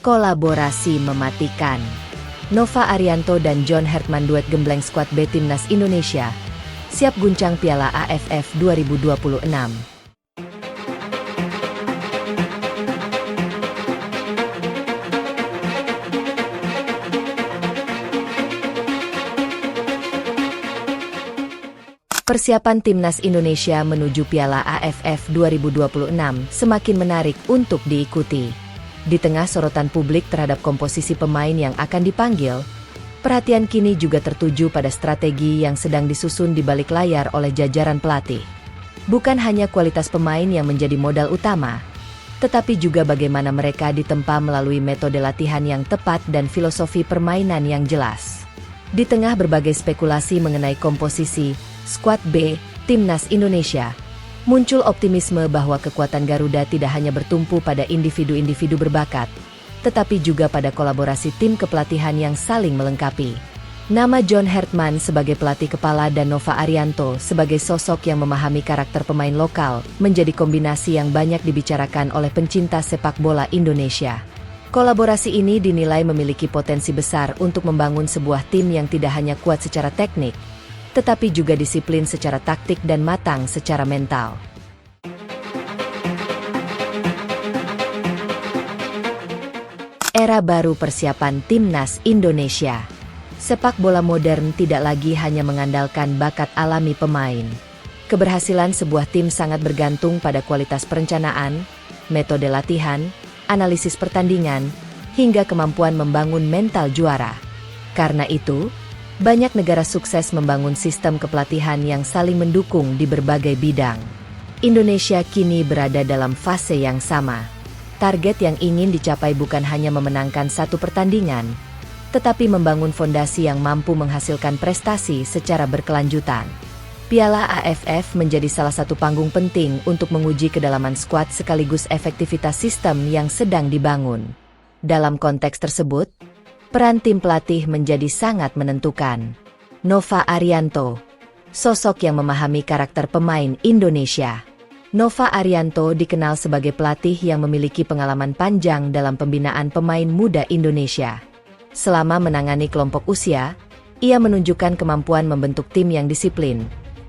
Kolaborasi mematikan. Nova Arianto dan John Hertman duet gembleng skuad B Timnas Indonesia, siap guncang Piala AFF 2026. Persiapan Timnas Indonesia menuju Piala AFF 2026 semakin menarik untuk diikuti. Di tengah sorotan publik terhadap komposisi pemain yang akan dipanggil, perhatian kini juga tertuju pada strategi yang sedang disusun di balik layar oleh jajaran pelatih. Bukan hanya kualitas pemain yang menjadi modal utama, tetapi juga bagaimana mereka ditempa melalui metode latihan yang tepat dan filosofi permainan yang jelas. Di tengah berbagai spekulasi mengenai komposisi skuad B Timnas Indonesia, muncul optimisme bahwa kekuatan Garuda tidak hanya bertumpu pada individu-individu berbakat, tetapi juga pada kolaborasi tim kepelatihan yang saling melengkapi. Nama John Hertman sebagai pelatih kepala dan Nova Arianto sebagai sosok yang memahami karakter pemain lokal menjadi kombinasi yang banyak dibicarakan oleh pencinta sepak bola Indonesia. Kolaborasi ini dinilai memiliki potensi besar untuk membangun sebuah tim yang tidak hanya kuat secara teknik, tetapi juga disiplin secara taktik dan matang secara mental. Era baru persiapan Timnas Indonesia. Sepak bola modern tidak lagi hanya mengandalkan bakat alami pemain. Keberhasilan sebuah tim sangat bergantung pada kualitas perencanaan, metode latihan, analisis pertandingan, hingga kemampuan membangun mental juara. Karena itu, banyak negara sukses membangun sistem kepelatihan yang saling mendukung di berbagai bidang. Indonesia kini berada dalam fase yang sama. Target yang ingin dicapai bukan hanya memenangkan satu pertandingan, tetapi membangun fondasi yang mampu menghasilkan prestasi secara berkelanjutan. Piala AFF menjadi salah satu panggung penting untuk menguji kedalaman skuad sekaligus efektivitas sistem yang sedang dibangun. Dalam konteks tersebut, peran tim pelatih menjadi sangat menentukan. Nova Arianto, sosok yang memahami karakter pemain Indonesia. Nova Arianto dikenal sebagai pelatih yang memiliki pengalaman panjang dalam pembinaan pemain muda Indonesia. Selama menangani kelompok usia, ia menunjukkan kemampuan membentuk tim yang disiplin,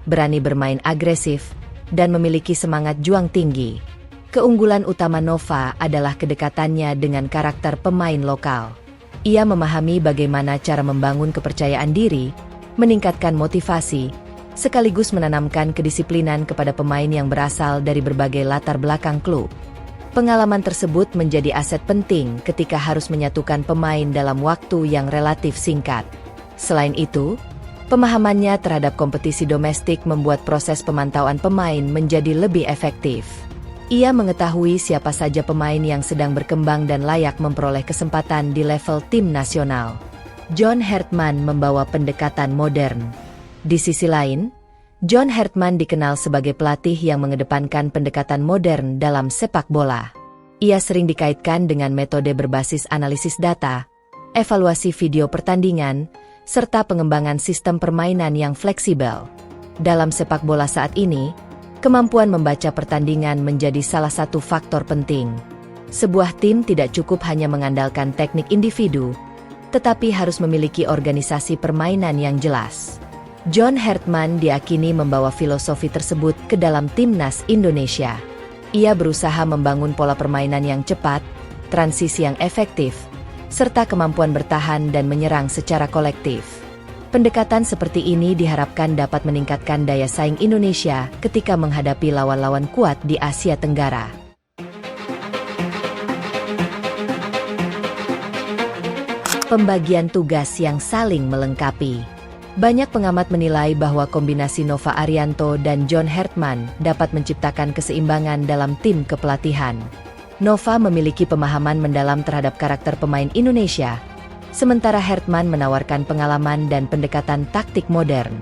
berani bermain agresif, dan memiliki semangat juang tinggi. Keunggulan utama Nova adalah kedekatannya dengan karakter pemain lokal. Ia memahami bagaimana cara membangun kepercayaan diri, meningkatkan motivasi, sekaligus menanamkan kedisiplinan kepada pemain yang berasal dari berbagai latar belakang klub. Pengalaman tersebut menjadi aset penting ketika harus menyatukan pemain dalam waktu yang relatif singkat. Selain itu, pemahamannya terhadap kompetisi domestik membuat proses pemantauan pemain menjadi lebih efektif. Ia mengetahui siapa saja pemain yang sedang berkembang dan layak memperoleh kesempatan di level tim nasional. John Hertman membawa pendekatan modern. Di sisi lain, John Hertman dikenal sebagai pelatih yang mengedepankan pendekatan modern dalam sepak bola. Ia sering dikaitkan dengan metode berbasis analisis data, evaluasi video pertandingan, serta pengembangan sistem permainan yang fleksibel. Dalam sepak bola saat ini, kemampuan membaca pertandingan menjadi salah satu faktor penting. Sebuah tim tidak cukup hanya mengandalkan teknik individu, tetapi harus memiliki organisasi permainan yang jelas. John Hertman diyakini membawa filosofi tersebut ke dalam Timnas Indonesia. Ia berusaha membangun pola permainan yang cepat, transisi yang efektif, serta kemampuan bertahan dan menyerang secara kolektif. Pendekatan seperti ini diharapkan dapat meningkatkan daya saing Indonesia ketika menghadapi lawan-lawan kuat di Asia Tenggara. Pembagian tugas yang saling melengkapi. Banyak pengamat menilai bahwa kombinasi Nova Arianto dan John Hertman dapat menciptakan keseimbangan dalam tim kepelatihan. Nova memiliki pemahaman mendalam terhadap karakter pemain Indonesia, sementara Hertman menawarkan pengalaman dan pendekatan taktik modern.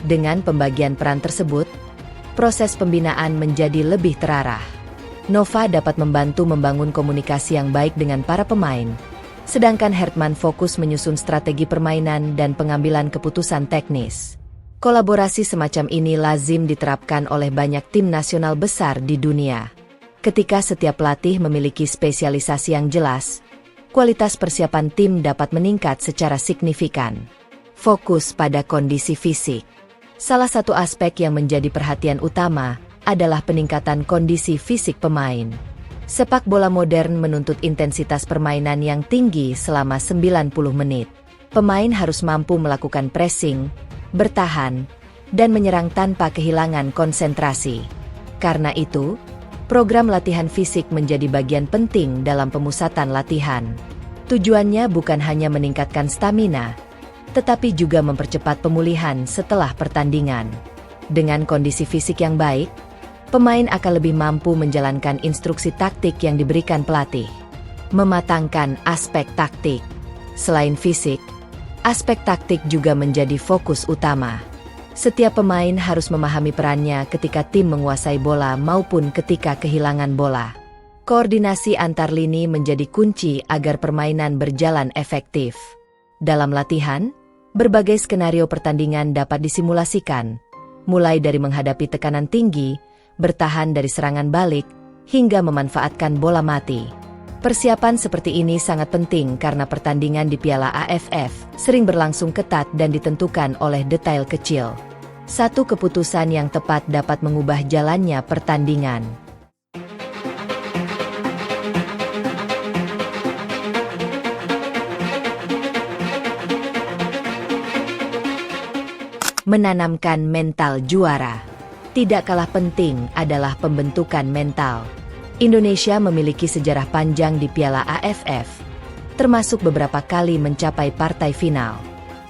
Dengan pembagian peran tersebut, proses pembinaan menjadi lebih terarah. Nova dapat membantu membangun komunikasi yang baik dengan para pemain, sedangkan Hertman fokus menyusun strategi permainan dan pengambilan keputusan teknis. Kolaborasi semacam ini lazim diterapkan oleh banyak tim nasional besar di dunia. Ketika setiap pelatih memiliki spesialisasi yang jelas, kualitas persiapan tim dapat meningkat secara signifikan. Fokus pada kondisi fisik. Salah satu aspek yang menjadi perhatian utama adalah peningkatan kondisi fisik pemain. Sepak bola modern menuntut intensitas permainan yang tinggi selama 90 menit. Pemain harus mampu melakukan pressing, bertahan, dan menyerang tanpa kehilangan konsentrasi. Karena itu, program latihan fisik menjadi bagian penting dalam pemusatan latihan. Tujuannya bukan hanya meningkatkan stamina, tetapi juga mempercepat pemulihan setelah pertandingan. Dengan kondisi fisik yang baik, pemain akan lebih mampu menjalankan instruksi taktik yang diberikan pelatih. Mematangkan aspek taktik. Selain fisik, aspek taktik juga menjadi fokus utama. Setiap pemain harus memahami perannya ketika tim menguasai bola maupun ketika kehilangan bola. Koordinasi antar lini menjadi kunci agar permainan berjalan efektif. Dalam latihan, berbagai skenario pertandingan dapat disimulasikan, mulai dari menghadapi tekanan tinggi, bertahan dari serangan balik, hingga memanfaatkan bola mati. Persiapan seperti ini sangat penting karena pertandingan di Piala AFF sering berlangsung ketat dan ditentukan oleh detail kecil. Satu keputusan yang tepat dapat mengubah jalannya pertandingan. Menanamkan mental juara. Tidak kalah penting adalah pembentukan mental. Indonesia memiliki sejarah panjang di Piala AFF, termasuk beberapa kali mencapai partai final.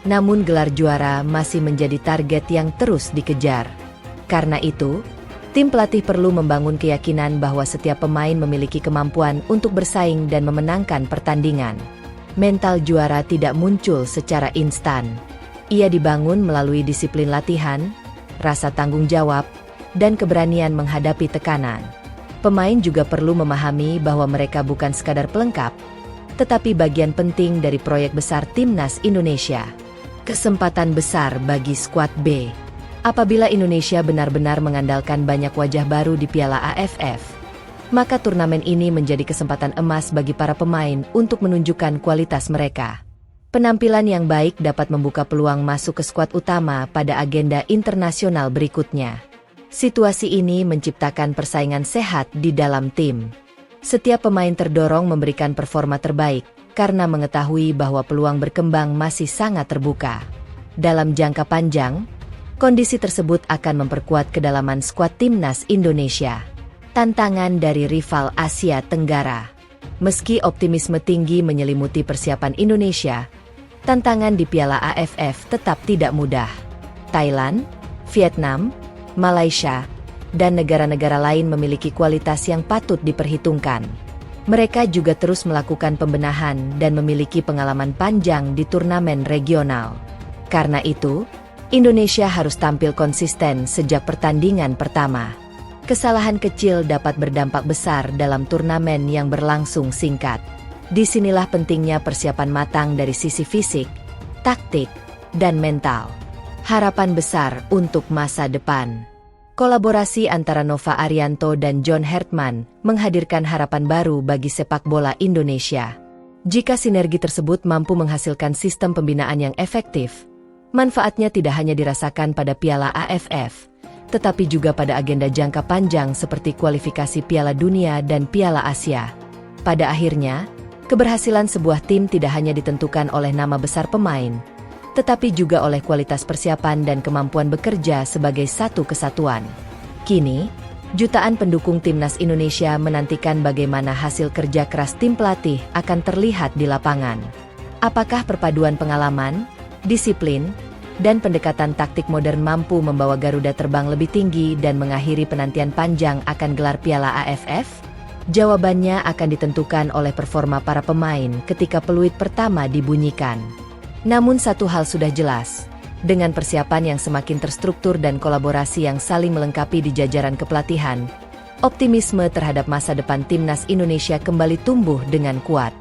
Namun gelar juara masih menjadi target yang terus dikejar. Karena itu, tim pelatih perlu membangun keyakinan bahwa setiap pemain memiliki kemampuan untuk bersaing dan memenangkan pertandingan. Mental juara tidak muncul secara instan. Ia dibangun melalui disiplin latihan, rasa tanggung jawab, dan keberanian menghadapi tekanan. Pemain juga perlu memahami bahwa mereka bukan sekadar pelengkap, tetapi bagian penting dari proyek besar Timnas Indonesia. Kesempatan besar bagi skuad B. Apabila Indonesia benar-benar mengandalkan banyak wajah baru di Piala AFF, maka turnamen ini menjadi kesempatan emas bagi para pemain untuk menunjukkan kualitas mereka. Penampilan yang baik dapat membuka peluang masuk ke skuad utama pada agenda internasional berikutnya. Situasi ini menciptakan persaingan sehat di dalam tim. Setiap pemain terdorong memberikan performa terbaik, karena mengetahui bahwa peluang berkembang masih sangat terbuka. Dalam jangka panjang, kondisi tersebut akan memperkuat kedalaman skuad Timnas Indonesia. Tantangan dari rival Asia Tenggara. Meski optimisme tinggi menyelimuti persiapan Indonesia, tantangan di Piala AFF tetap tidak mudah. Thailand, Vietnam, Malaysia, dan negara-negara lain memiliki kualitas yang patut diperhitungkan. Mereka juga terus melakukan pembenahan dan memiliki pengalaman panjang di turnamen regional. Karena itu, Indonesia harus tampil konsisten sejak pertandingan pertama. Kesalahan kecil dapat berdampak besar dalam turnamen yang berlangsung singkat. Disinilah pentingnya persiapan matang dari sisi fisik, taktik, dan mental. Harapan besar untuk masa depan. Kolaborasi antara Nova Arianto dan John Hertman menghadirkan harapan baru bagi sepak bola Indonesia. Jika sinergi tersebut mampu menghasilkan sistem pembinaan yang efektif, manfaatnya tidak hanya dirasakan pada Piala AFF, tetapi juga pada agenda jangka panjang seperti kualifikasi Piala Dunia dan Piala Asia. Pada akhirnya, keberhasilan sebuah tim tidak hanya ditentukan oleh nama besar pemain, tetapi juga oleh kualitas persiapan dan kemampuan bekerja sebagai satu kesatuan. Kini, jutaan pendukung Timnas Indonesia menantikan bagaimana hasil kerja keras tim pelatih akan terlihat di lapangan. Apakah perpaduan pengalaman, disiplin, dan pendekatan taktik modern mampu membawa Garuda terbang lebih tinggi dan mengakhiri penantian panjang akan gelar Piala AFF? Jawabannya akan ditentukan oleh performa para pemain ketika peluit pertama dibunyikan. Namun satu hal sudah jelas, dengan persiapan yang semakin terstruktur dan kolaborasi yang saling melengkapi di jajaran kepelatihan, optimisme terhadap masa depan Timnas Indonesia kembali tumbuh dengan kuat.